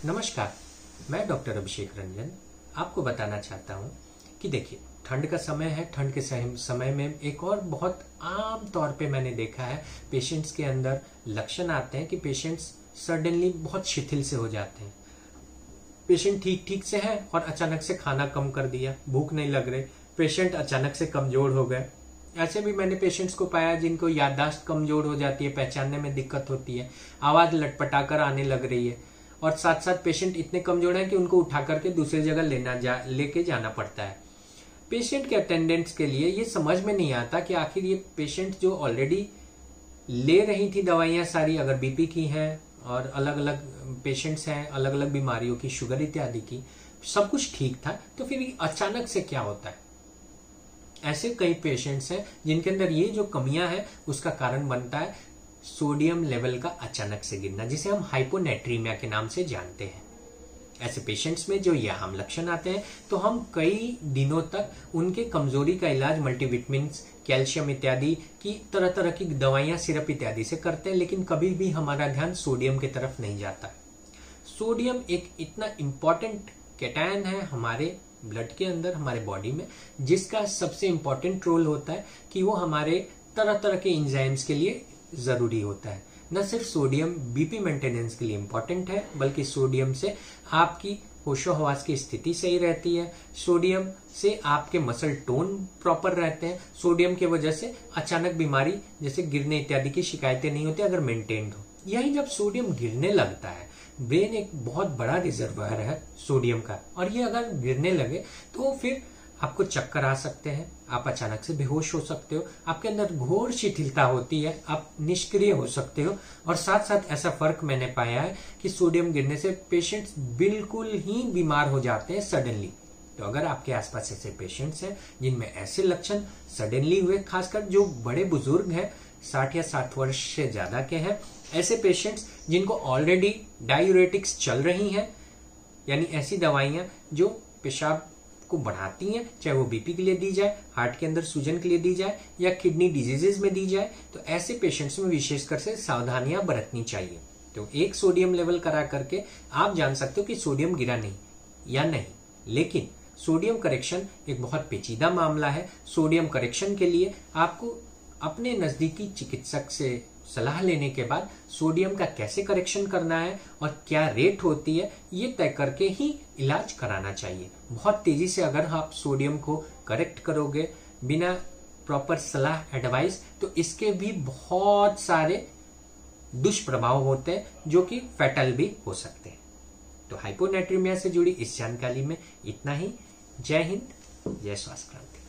नमस्कार, मैं डॉक्टर अभिषेक रंजन आपको बताना चाहता हूं कि देखिए ठंड का समय है। ठंड के समय में एक और बहुत आम तौर पे मैंने देखा है पेशेंट्स के अंदर लक्षण आते हैं कि पेशेंट्स सडनली बहुत शिथिल से हो जाते हैं। पेशेंट ठीक से है और अचानक से खाना कम कर दिया, भूख नहीं लग रही, पेशेंट अचानक से कमजोर हो गए। ऐसे भी मैंने पेशेंट्स को पाया जिनको याददाश्त कमजोर हो जाती है, पहचानने में दिक्कत होती है, आवाज लटपटाकर आने लग रही है और साथ साथ पेशेंट इतने कमजोर है कि उनको उठा करके दूसरी जगह लेके जाना पड़ता है। पेशेंट के अटेंडेंट्स के लिए ये समझ में नहीं आता कि आखिर ये पेशेंट जो ऑलरेडी ले रही थी दवाइयां सारी, अगर बीपी की हैं और अलग अलग पेशेंट्स हैं, अलग अलग बीमारियों की, शुगर इत्यादि की, सब कुछ ठीक था, तो फिर अचानक से क्या होता है। ऐसे कई पेशेंट्स हैं जिनके अंदर ये जो कमियां हैं उसका कारण बनता है सोडियम लेवल का अचानक से गिरना, जिसे हम हाइपोनेट्रीमिया के नाम से जानते हैं। ऐसे पेशेंट्स में जो ये आम लक्षण आते हैं तो हम कई दिनों तक उनके कमजोरी का इलाज मल्टीविटामिन, कैल्शियम इत्यादि की तरह तरह की दवाइयां, सिरप इत्यादि से करते हैं, लेकिन कभी भी हमारा ध्यान सोडियम की तरफ नहीं जाता। सोडियम एक इतना इंपॉर्टेंट कैटायन है हमारे ब्लड के अंदर, हमारे बॉडी में, जिसका सबसे इंपॉर्टेंट रोल होता है कि वो हमारे तरह तरह के एंजाइम्स के लिए जरूरी होता है। न सिर्फ सोडियम बीपी मेंटेनेंस के लिए इंपॉर्टेंट है, बल्कि सोडियम से आपकी होशो हवास की स्थिति सही रहती है, सोडियम से आपके मसल टोन प्रॉपर रहते हैं, सोडियम की वजह से अचानक बीमारी जैसे गिरने इत्यादि की शिकायतें नहीं होती अगर मेंटेन्ड हो। यही जब सोडियम गिरने लगता है, ब्रेन एक बहुत बड़ा रिजर्वायर है सोडियम का, और ये अगर गिरने लगे तो फिर आपको चक्कर आ सकते हैं, आप अचानक से बेहोश हो सकते हो, आपके अंदर घोर शिथिलता होती है, आप निष्क्रिय हो सकते हो। और साथ साथ ऐसा फर्क मैंने पाया है कि सोडियम गिरने से पेशेंट्स बिल्कुल ही बीमार हो जाते हैं सडनली। तो अगर आपके आसपास ऐसे पेशेंट्स हैं जिनमें ऐसे लक्षण सडनली हुए, खासकर जो बड़े बुजुर्ग हैं, 60 या 60 वर्ष से ज्यादा के हैं, ऐसे पेशेंट्स जिनको ऑलरेडी डायूरेटिक्स चल रही हैं, यानी ऐसी दवाइयां जो पेशाब को बढ़ाती हैं, चाहे वो बीपी के लिए दी जाए, हार्ट के अंदर सूजन के लिए दी जाए या किडनी डिजीजेज में दी जाए, तो ऐसे पेशेंट्स में विशेषकर से सावधानियां बरतनी चाहिए। तो एक सोडियम लेवल करा करके आप जान सकते हो कि सोडियम गिरा नहीं या नहीं, लेकिन सोडियम करेक्शन एक बहुत पेचीदा मामला है। सोडियम करेक्शन के लिए आपको अपने नजदीकी चिकित्सक से सलाह लेने के बाद सोडियम का कैसे करेक्शन करना है और क्या रेट होती है, ये तय करके ही इलाज कराना चाहिए। बहुत तेजी से अगर आप सोडियम को करेक्ट करोगे बिना प्रॉपर सलाह एडवाइस, तो इसके भी बहुत सारे दुष्प्रभाव होते हैं जो कि फैटल भी हो सकते हैं। तो हाइपोनेट्रीमिया से जुड़ी इस जानकारी में इतना ही। जय हिंद, जय स्वास्थ्य क्रांति।